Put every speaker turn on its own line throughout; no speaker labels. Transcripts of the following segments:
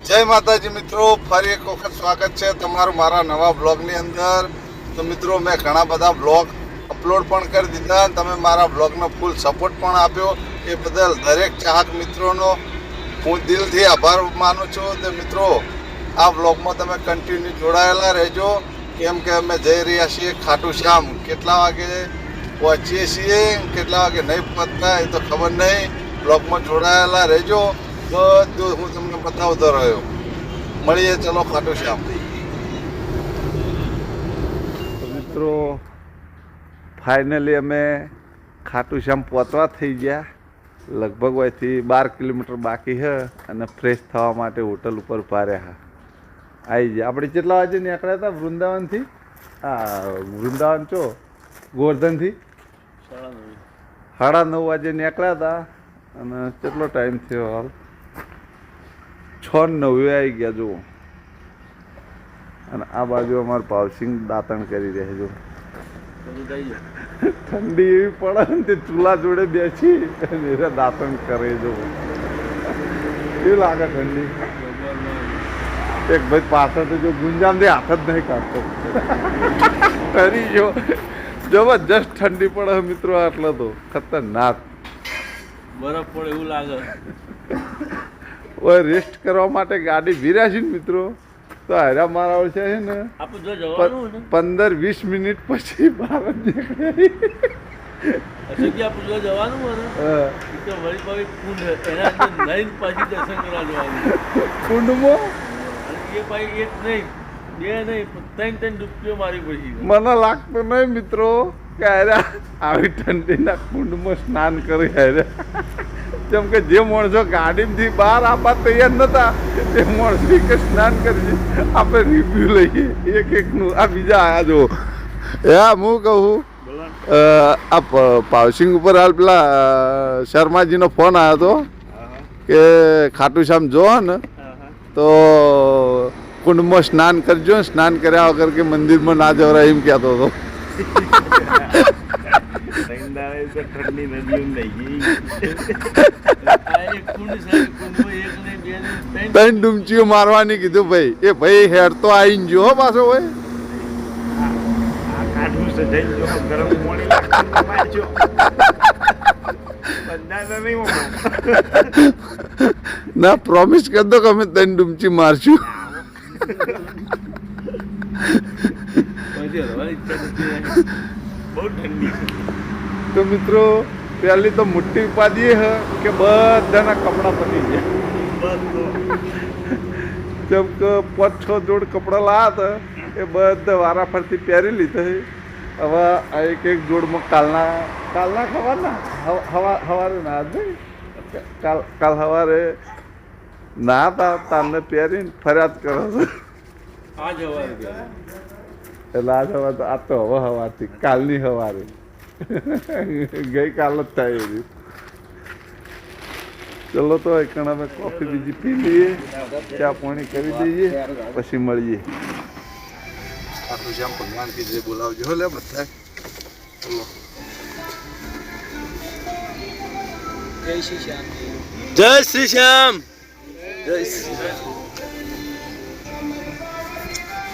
જય માતાજી મિત્રો, ફરી એક વખત સ્વાગત છે તમારું મારા નવા બ્લોગની અંદર. તો મિત્રો, મેં ઘણા બધા બ્લોગ અપલોડ પણ કરી દીધા. તમે મારા બ્લોગનો ફૂલ સપોર્ટ પણ આપ્યો, એ બદલ દરેક ચાહક મિત્રોનો હું દિલથી આભાર માનું છું. તો મિત્રો, આ બ્લોગમાં તમે કન્ટિન્યુ જોડાયેલા રહેજો, કેમ કે અમે જઈ રહ્યા છીએ ખાટુ શ્યામ. કેટલા વાગે પહોંચીએ છીએ, કેટલા વાગે નહીં પહોંચતા એ તો ખબર નહીં. બ્લોગમાં જોડાયેલા રહેજો, બધું હું તમને બતાવતો રહ્યો. મળીએ, ચલો ખાટુ શ્યામ. મિત્રો, ફાઇનલી અમે ખાટુ શ્યામ પહોંચવા થઈ ગયા. લગભગ અહીંથી 12 કિલોમીટર બાકી છે અને ફ્રેશ થવા માટે હોટલ ઉપર ઉભા રહ્યા. આવી ગયા. આપણે કેટલા વાગે નીકળ્યા હતા વૃંદાવનથી? વૃંદાવન ચો ગોવર્ધનથી 9:30 વાગે નીકળ્યા હતા અને કેટલો ટાઈમ થયો? હાલ 6:09 આવી ગયા જુઓ. અને આ બાજુ અમારે પાવસિંગ દાંતણ કરી રહ્યા જો. ઠંડી એવી પડે ને તે ચૂલા જોડે બેસી અને દાંતણ કરે જો. કેવું લાગે ઠંડી? એક ભાઈ પાછળ જો ગુંજામ દે હાથ જ નહીં કાઢતો. ઠરી જો જબરજસ્ત ઠંડી પડે મિત્રો. આટલા તો ખતરનાક
બરફ પડે એવું લાગે.
ઓય રેસ્ટ કરવા માટે ગાડી ભીર્યા છે ને મિત્રો. તો હારા મારા છે ને 15-20 મિનિટ પછી બહાર નીકળી. કુંડમાં મને લાગતું નહીં મિત્રો કે આવી ઠંડીના કુંડમાં સ્નાન કરી હાર્યા. જેમ કે જે માણસો ગાડીમાંથી બહાર આવવા તૈયાર નતા એ માણસો કે સ્નાન કરી આપણે રિવ્યુ લઈએ એક એકનું. આ બીજા આયા જો. હું કહું, આ પાવસિંગ ઉપર હાલ પેલા શર્માજીનો ફોન આવ્યો હતો કે ખાટુ શ્યામ જો ને તો કુંડમાં સ્નાન કરજો. સ્નાન કર્યા વગર કે મંદિરમાં ના જવરાય એમ કહેતો હતો. ત્રણ ડૂમચીઓ મારવાની કીધું ભાઈ. એ ભાઈ હેર તો આવીને જો પાછો હોય. ના, પ્રોમિસ કરી દો કે અમે 3 ડૂમચી મારશું. તો મિત્રો, પહેલી તો મોટી ઉપાધિ એ હે કે બધાના કપડાં પતી ગયા. જેમ કે 5-6 જોડ કપડાં લાવ્યા હતા એ બધા વારાફરતી પહેરી લીધા. હવે આ એક જોડમાં કાલના ખવાના સવારે ના નહીં, કાલ સવારે ના હતા તારને પહેરીને ફરિયાદ કરો છો. એટલે આ સવાર તો આ તો હવે સવારથી કાલની સવારે ગઈકાલ જ થાય એવી. ચલો તો એકણ અમે કોફી બીજી પી લઈએ, ચા પાણી કરી દઈએ, પછી મળીએ. ખાટુ શ્યામ ભગવાન કી જય બોલાવજો લે બધા. ચલો.
જય શ્રી શ્યામ. જય શ્રી શ્યામ. જય શ્રી શ્યામ.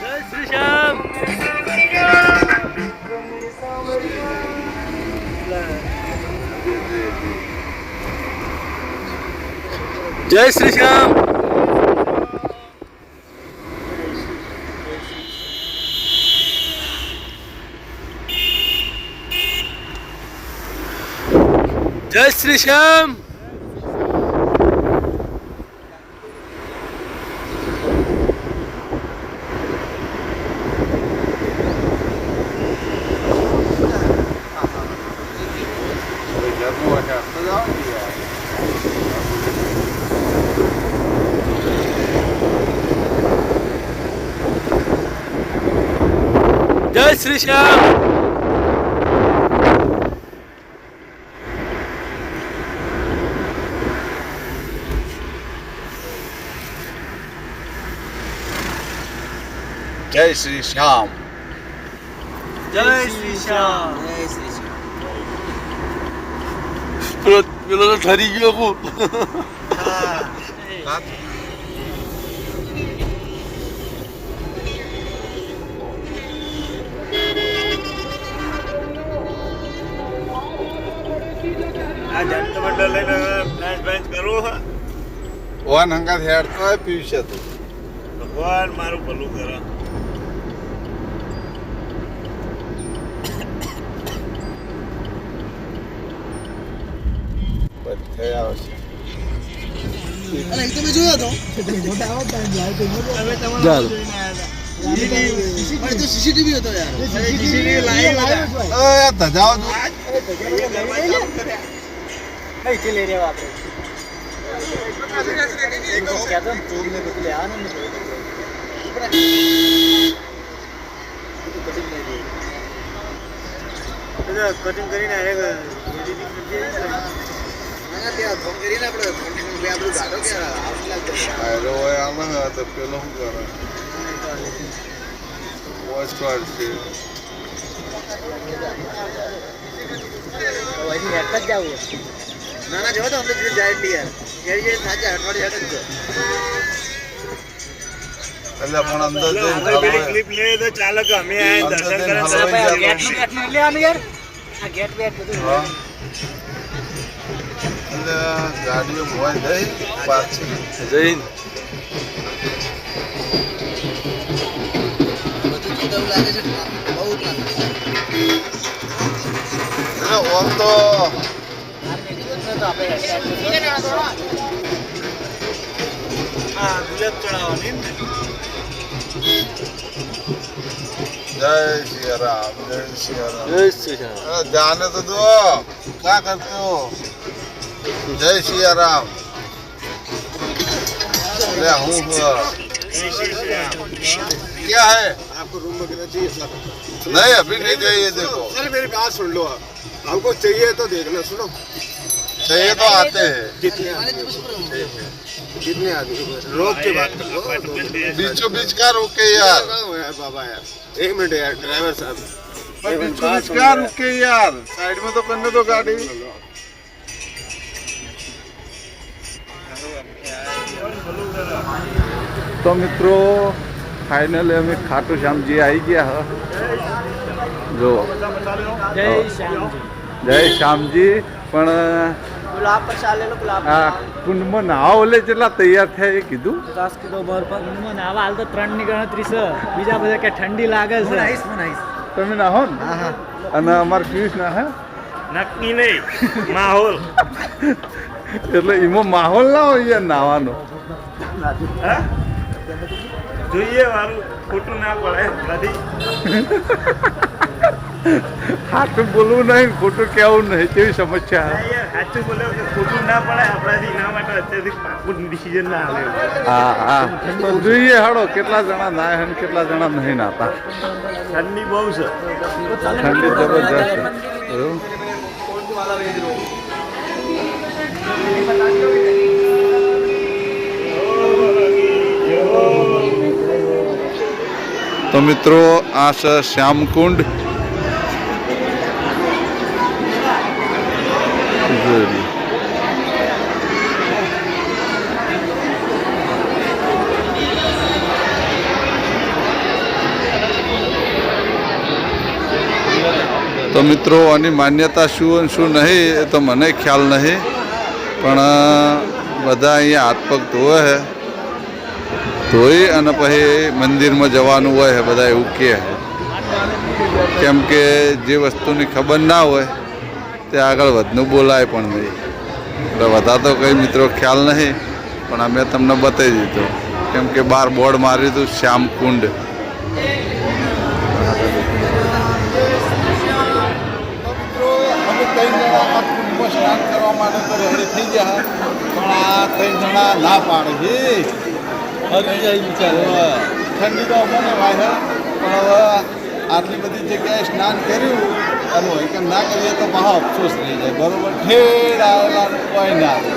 જય શ્રી શ્યામ. જય શ્રી શ્યામ. જય શ્રી શ્યામ. જય શ્રી શ્યામ.
જય શ્રી શ્યામ.
જય શ્રી શ્યામ. જય શ્રી શ્યામ.
પેલો તો ઠરી ગયો. ભગવાન હંગાત હેડતો હોય પીવશે તું.
ભગવાન મારું ભલું કરે.
બધે આવશે.
ચાલો
ધજાવો તું.
કટિંગ કરીને
આયરો હોય આમાં તો પેલો શું કરે? વોચ કાઢશે.
ના જવા તો અંદર જાય એટલે યાર સાચા અઠવાડિયે હેઠ જ
એટલે પણ અંદર જઈને
ક્લિપ લે તો ચાલો કે અમે આ દર્શન કરે.
હા. એટલે ગાડીઓ હોય જઈ પાછી
જૈન
ઓમ તો
હા ગુલાબ ચડાવવાની ને.
જય શ્રી રામ જય શ્રી રામ.
જય શ્રી રામ.
अरे जाने तो दो. क्या करते हो? जय श्री राम. अरे हूँ क्या है?
आपको रूम वगैरह चाहिए सर?
नहीं अभी नहीं चाहिए. देखो
सर मेरी बात सुन लो आप. हमको चाहिए तो देखना. सुनो
चाहिए तो आते हैं.
कितने आदमी रोक के बात करो.
बीचों बीच का रुके यार.
बाबा यार 1 मिनट यार ड्राइवर साहब.
बीचों बीच का रुके यार. साइड में तो करने दो गाड़ी. तो मित्रों फाइनली અમે ખાટુ શ્યામજી આવી ગયા હ. જો
જય શ્યામજી.
જય શ્યામજી. પણ
ગુલાબ પર ચાલેલો ગુલાબ
આ કુંડમાં નાવા ઓલે જેટલા તૈયાર થયા એ કીધું.
10 કિલો બરફ ગુણમાં નાવા હાલ તો 3 ની ગણતરી છે. બીજા બધા કે ઠંડી લાગે છે.
તમે નાહો ને? અને અમારે પિયુષ ના હે
નક્કી નહીં માહોલ.
એટલે એમાં માહોલ ના હોય યાર નાવાનો.
જોઈએ મારું ખોટું ના પડે નથી.
સાચું બોલવું નહીં, ખોટું કહેવું નહીં, તેવી સમસ્યા.
યાર સાચું બોલ્યો કે ખોટું ના પડે આપણાથી. ના માટે અત્યારથી પાકું ડિસિઝન ના આવે.
હા હા તો જોઈએ હાડો કેટલા જણા નાય અને કેટલા જણા નહીં નાતા.
ઠંડી બહુ છે.
ઠંડી જબરજસ્ત છે. એવું? તો મિત્રો આ છે શ્યામકુંડ. તો મિત્રો આની માન્યતા શું અને શું નહીં એ તો મને ખ્યાલ નહીં, પણ બધા અહીંયા હાથ પગ ધોવે છે. ધોઈ અને પછી મંદિરમાં જવાનું હોય છે બધા એવું કહે છે. કેમ કે જે વસ્તુની ખબર ના હોય તે આગળ વધનું બોલાય પણ નહીં. એટલે બધા તો કંઈ મિત્રો ખ્યાલ નહીં, પણ અમે તમને બતાવી દીધું. કેમ કે બહાર બોર્ડ માર્યું હતું શ્યામકુંડ. અમે 3 જણા આ કુંડમાં સ્નાન કરવા માટે તો રેડી થઈ ગયા, પણ આ 3 જણા ના પાડે છે. ઠંડી તો અમને વાય છે, પણ હવે આટલી બધી જગ્યાએ સ્નાન કર્યું અને હોય કે ના કરીએ તો મહા અફસોસ થઈ જાય. બરોબર ઠેર આવેલા કોઈ ના આવે.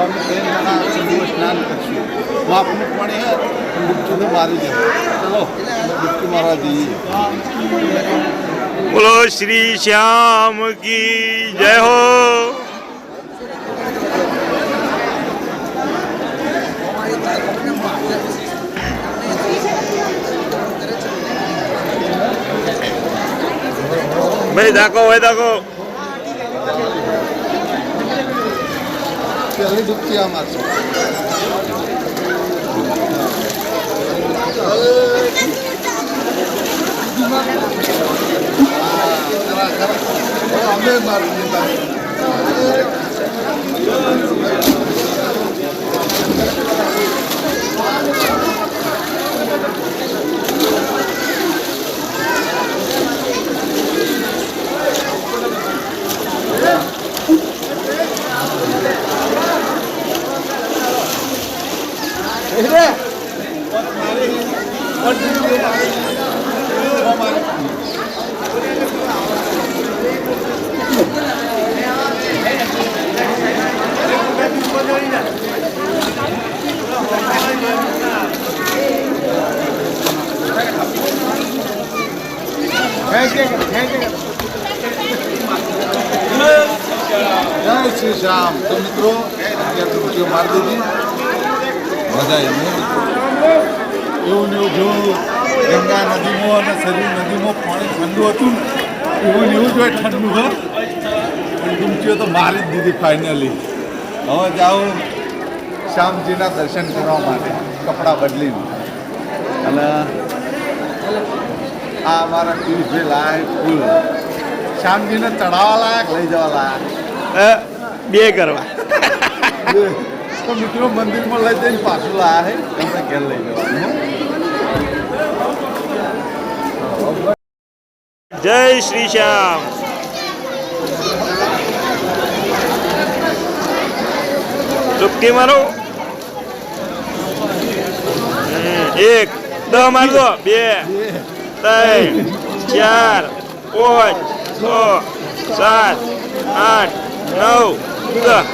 અમે 3 જણા કુંડમાં સ્નાન કરીશું. માપનું પાણી હે ડૂબકી તો મારી જાય. ચલો ડૂબકી મારવા જઈએ.
બોલો શ્રી શ્યામ કી જય હો. ભાઈ દાખો હોય દાખો.
પહેલી ડૂબકી આ મારશું. જય મારુતિ જય શ્રી શ્યામ. તો મિત્રો વિડીયો મારી દીધી મજા આવી એવું ને એવું જોયું ગંગા નદીમાં અને સરયુ નદીમાં પાણી ઠંડુ હતું ને એવું ને એવું જોઈએ ઠંડુ હોય પણ ડૂમકીઓ તો મારી જ દીધી ફાઇનલી. હવે જાઉં શ્યામજીના દર્શન કરવા માટે કપડાં બદલીને. અને આ અમારા જે લાયક ફૂલ શ્યામજીને ચડાવવા લાયક લઈ જવા લાયક
બે કરવા
તો મિત્રો મંદિરમાં લઈ જઈને પાછું લાયા છે એમને ઘેર લઈ જવાનું.
જય શ્રી શ્યામ. ચુપકી મારો. એક દહ માર દો. 2 3 4 5 6 7 8 9 10.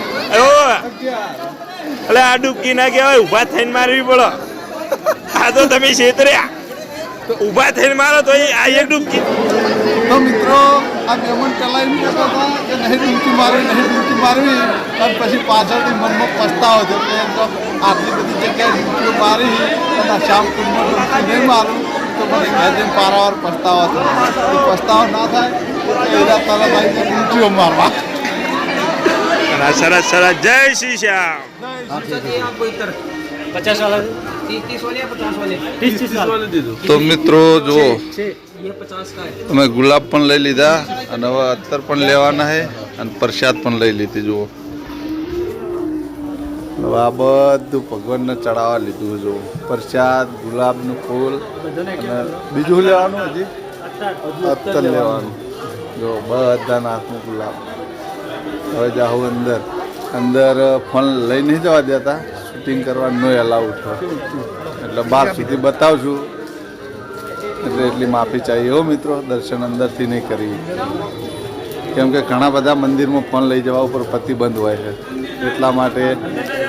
એટલે આ ડૂબકી ના કહેવાય, ઊભા થઈને મારવી પડે. આ તો તમે છેતર્યા. ઊભા થઈને મારો તો આ એક ડૂબકી.
તો મિત્રો આ મહેમાન ચલાવીને કહેતા હતા કે નહીં ડૂબકી મારવી અને પછી પાછળથી મનમાં પસ્તાવો થયો કે એમ તો આટલી બધી જગ્યાએ ડૂબકીઓ મારી અને આ શ્યામકુંડમાં ડૂબકી નહીં મારું તો પછી ઘેર જઈને પારાવાર પસ્તાવો થયો. એ પસ્તાવો ના થાય તો એના તલાભાઈ ડૂબકીઓ મારવા.
સરસ સરસ. જય શ્રી શ્યામ.
50 वाला 30 वाले 50 वाले 30 वाले दे दो.
તો મિત્રો જુઓ
ये 50 का है.
અમે ગુલાબ પણ લઈ લીધા અને હવે અત્તર પણ લેવાના છે અને પ્રસાદ પણ લઈ લીધી. જુઓ હવે આ બધું ભગવાનને ચડાવવા લીધું. જુઓ પ્રસાદ, ગુલાબનું ફૂલ અને બીજું લેવાનું હજી અત્તર લેવાનું. જો બધાના હાથમાં ગુલાબ. હવે જાઉં અંદર ફોન લઈ નહીં જવા દેતા, શૂટિંગ કરવાનું નહીં અલાઉડ છે એટલે બહાર સુધી બતાવશું એટલે એટલી માફી ચાહીએ હો મિત્રો. દર્શન અંદરથી નહીં કરીએ કેમ કે ઘણા બધા મંદિરમાં ફોન લઈ જવા ઉપર પ્રતિબંધ હોય છે એટલા માટે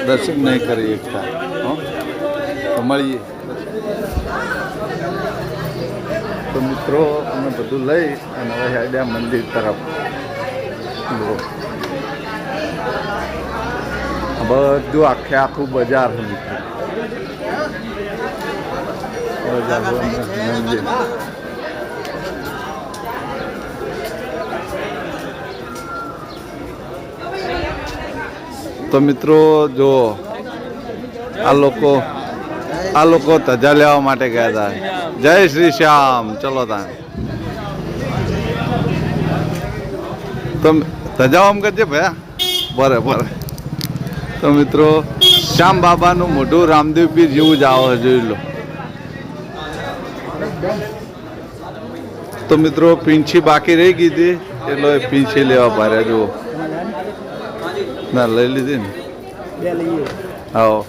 દર્શન નહીં કરી શકતા. તો મળીએ. તો મિત્રો અમે બધું લઈ અને હવે હેડ્યા મંદિર તરફ. બધું આખું બજાર છે મિત્રો. મંદિર તો મિત્રો જો આ લોકો ધજા લેવા માટે ગયા હતા. જય શ્રી શ્યામ. ચલો ત્યાં તો ધજાઓ આમ કરજે ભયા. બરાબર. તો મિત્રો શ્યામ બાબાનું મોઢું રામદેવ પીર જેવું જ આવે જોઈ લો. તો મિત્રો પીંછી બાકી રહી ગઈ હતી એટલે પીંછી લેવા ભાર્યા. જુઓ ના લઈ લીધી ને. આવો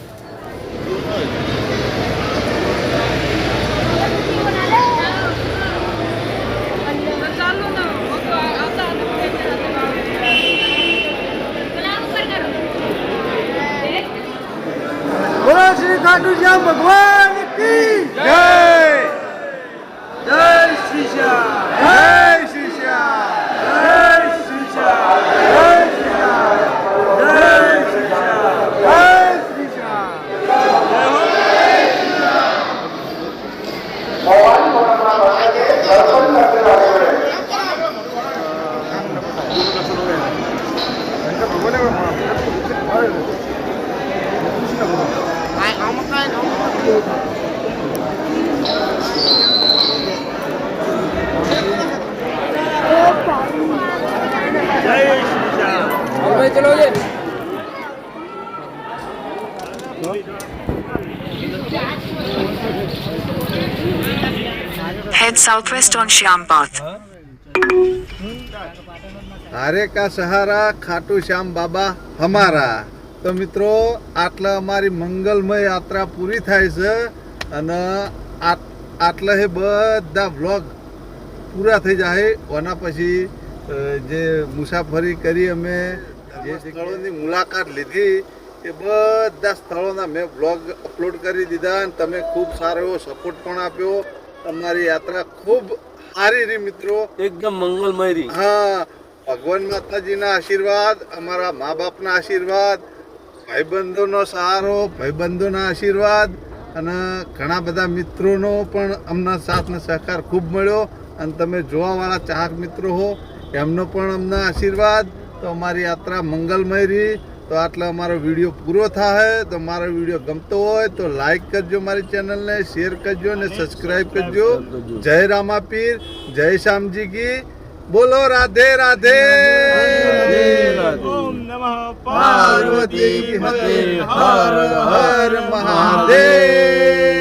बोलो श्री खाटू श्याम भगवान की
જય
जय श्री श्याम
જય શ્રી શ્યામ.
जय श्री श्याम जय श्री श्याम जय श्री श्याम जय Shri Shyam.
head southwest on Shyambath.
હારે કા સહારા ખાટુ શ્યામ બાબા હમારા. તો મિત્રો આટલા અમારી મંગલમય યાત્રા પૂરી થાય છે અને આટલા હે બધા વ્લોગ પૂરા થઈ જાય. એના પછી જે મુસાફરી કરી અમે જે સ્થળોની મુલાકાત લીધી એ બધા સ્થળોના મેં વ્લોગ અપલોડ કરી દીધા અને તમે ખૂબ સારો એવો સપોર્ટ પણ આપ્યો. તમારી યાત્રા ખૂબ સારી રહી મિત્રો,
એકદમ મંગલમય રહી.
હા, ભગવાન માતાજીના આશીર્વાદ, અમારા મા બાપના આશીર્વાદ, ભાઈબંધોનો સહારો, ભાઈબંધોના આશીર્વાદ અને ઘણા બધા મિત્રોનો પણ અમને સાથ ને સહકાર ખૂબ મળ્યો. અને તમે જોવાવાળા ચાહક મિત્રો હો એમનો પણ અમને આશીર્વાદ. તો અમારી યાત્રા મંગલમય રહી. તો આટલા અમારો વિડીયો પૂરો થાય. તો મારો વિડીયો ગમતો હોય તો લાઈક કરજો, મારી ચેનલને શેર કરજો ને સબસ્ક્રાઈબ કરજો. જય રામાપીર, જય શ્યામજી કી. બોલો રાધે રાધે.
ઓમ નમઃ
પાર્વતી હરે હર હર મહાદેવ.